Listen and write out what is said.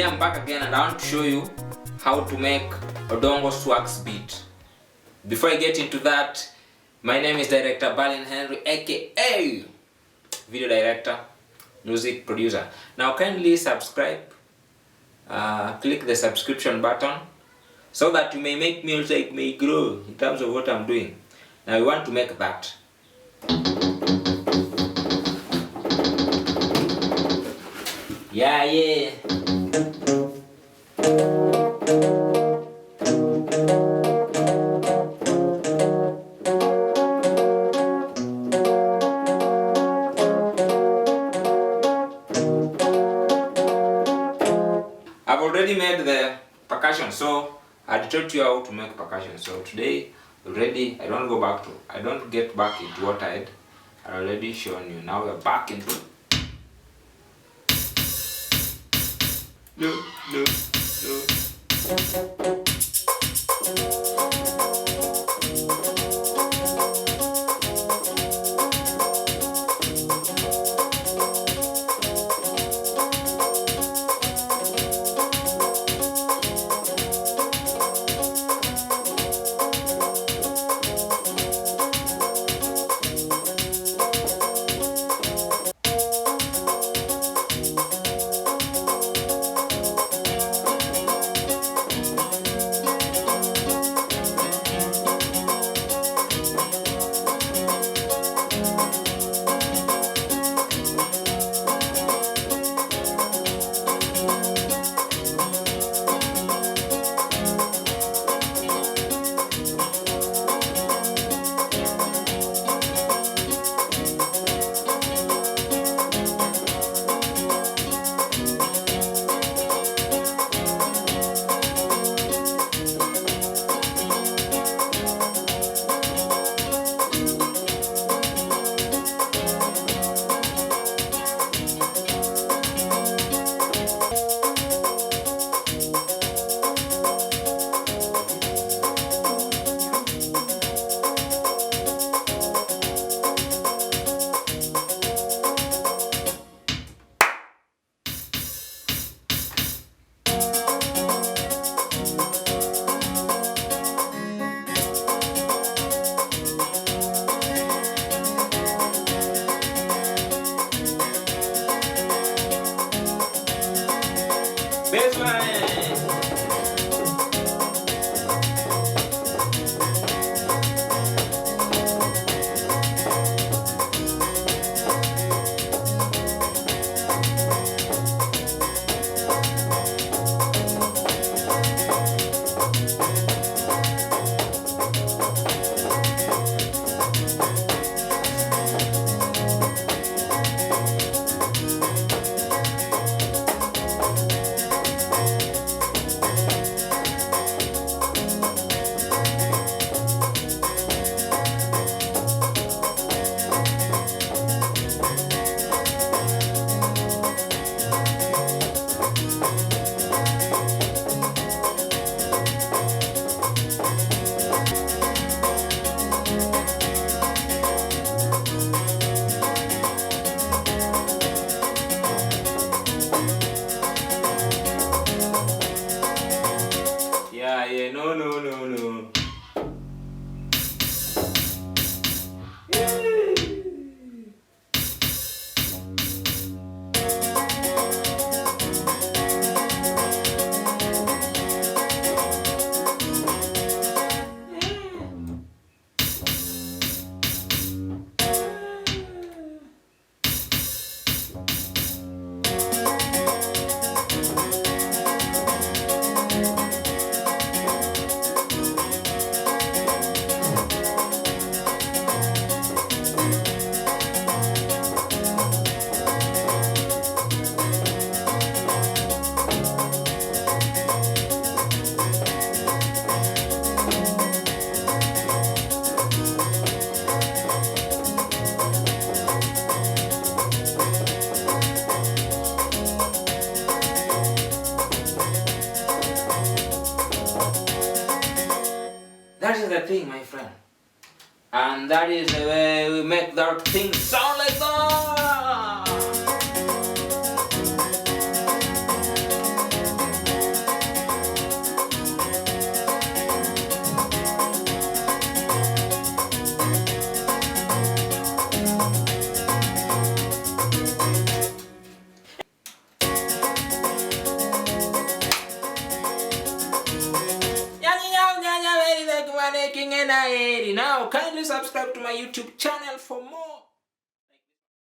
I'm back again and I want to show you how to make Odongo Swags beat. Before I get into that, my name is Dir Balin Henry, aka video director, music producer. Now kindly subscribe, click the subscription button so that you may make music may grow in terms of what I'm doing. Now we want to make that. Yeah. I've already made the percussion, so I taught you how to make percussion. So today already I don't get back into what I had already shown you. Now we're back into no. No. That is the thing, my friend. And that is the way we make that thing sound like that. Now kindly subscribe to my YouTube channel for more.